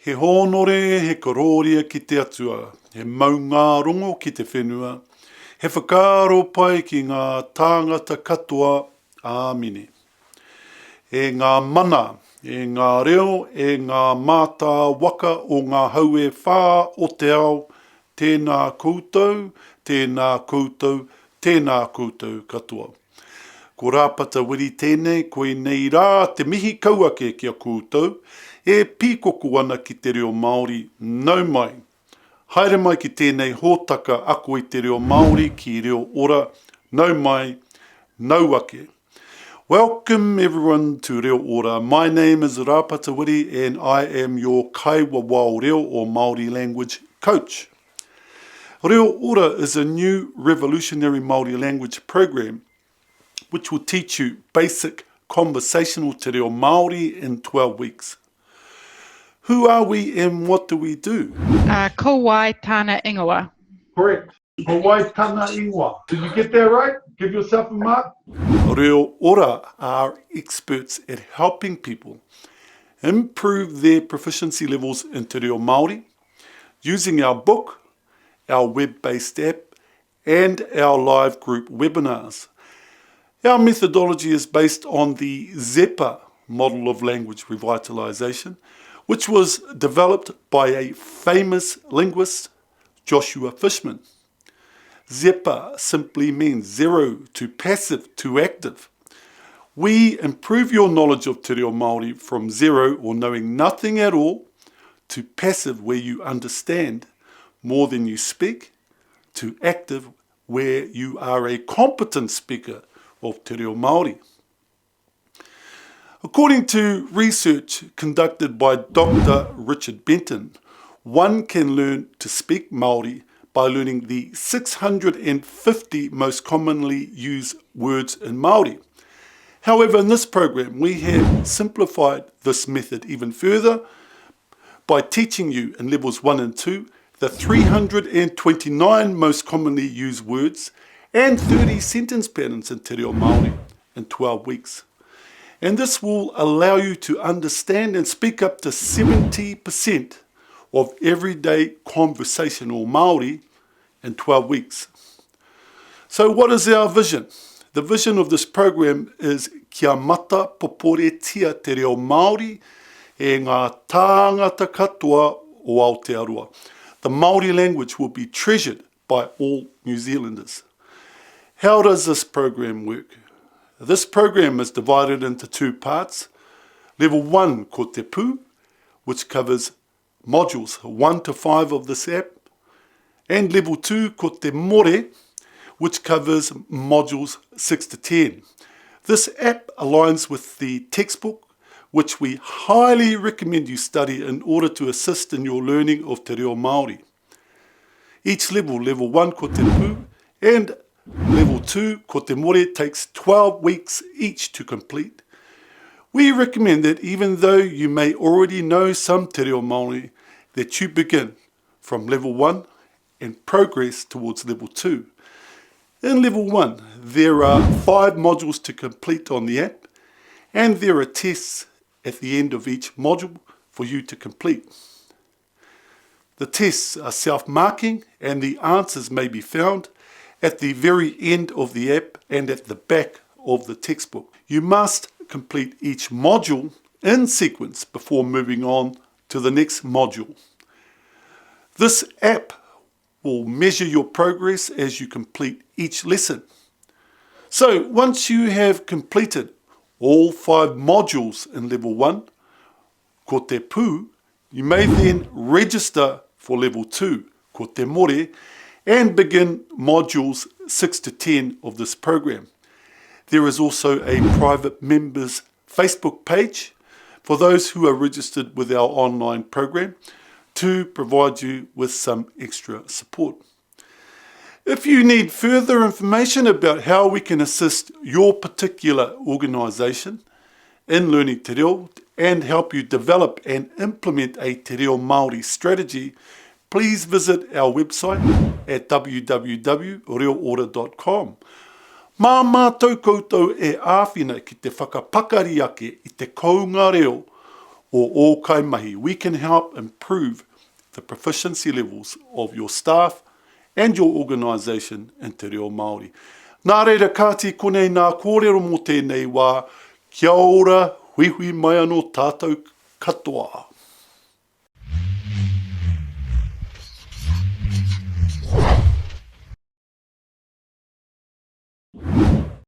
He honore, he kororia ki te atua, he maunga rongo ki te whenua, he whakaaro pai ki ngā tāngata katoa, āmine. E ngā mana, e ngā reo, e ngā mātā waka o ngā haue whā o te ao, tēnā koutou, tēnā koutou, tēnā koutou katoa. Ko rāpata wiri tēnei, koe nei rā te mihi kauake ki a koutou, e pīkoko ana ki te reo Māori, nau mai. Haere mai ki tēnei hōtaka ako i te reo Māori ki Reo Ora, nau mai, nau ake. Welcome everyone to Reo Ora. My name is Rāpata Wiri and I am your Kaiwa Wao Reo or Māori language coach. Reo Ora is a new revolutionary Māori language program which will teach you basic conversational te reo Māori in 12 weeks. Who are we and what do we do? Ko wai tāna ingoa. Correct. Ko wai tāna ingoa. Did you get that right? Give yourself a mark. Reo Ora are experts at helping people improve their proficiency levels in te reo Māori using our book, our web-based app, and our live group webinars. Our methodology is based on the ZEPA model of language revitalization, which was developed by a famous linguist, Joshua Fishman. ZEPA simply means zero to passive to active. We improve your knowledge of te reo Māori from zero or knowing nothing at all to passive where you understand more than you speak to active where you are a competent speaker of te reo Māori. According to research conducted by Dr. Richard Benton, one can learn to speak Māori by learning the 650 most commonly used words in Māori. However, in this program, we have simplified this method even further by teaching you in levels 1 and 2 the 329 most commonly used words and 30 sentence patterns in te reo Māori in 12 weeks. And this will allow you to understand and speak up to 70% of everyday conversational Māori in 12 weeks. So what is our vision? The vision of this program is kia mata poporetia te reo Māori e ngā tāngata katoa o Aotearoa. The Māori language will be treasured by all New Zealanders. How does this program work? This program is divided into two parts. Level 1, ko te pū, which covers modules 1 to 5 of this app. And level 2, ko te more, which covers modules 6 to 10. This app aligns with the textbook, which we highly recommend you study in order to assist in your learning of te reo Māori. Each level, level 1, ko te pū, and level 2, ko te more, takes 12 weeks each to complete. We recommend that even though you may already know some te reo Māori, that you begin from level 1 and progress towards level 2. In level 1, there are 5 modules to complete on the app, and there are tests at the end of each module for you to complete. The tests are self-marking and the answers may be found at the very end of the app and at the back of the textbook. You must complete each module in sequence before moving on to the next module. This app will measure your progress as you complete each lesson. So once you have completed all 5 modules in level 1, ko te pū, you may then register for level 2, ko te more, and begin modules 6 to 10 of this program. There is also a private members Facebook page for those who are registered with our online program to provide you with some extra support. If you need further information about how we can assist your particular organisation in learning te reo and help you develop and implement a te reo Māori strategy, please visit our website at www.reoora.com. Mā mātou koutou e āwhina ki te whakapakari ake I te kounga reo o o kaimahi. We can help improve the proficiency levels of your staff and your organisation in te reo Māori. Nā reira kāti konei nā kōrero mō tēnei wā, kia ora, hui hui mai anō tātou katoa.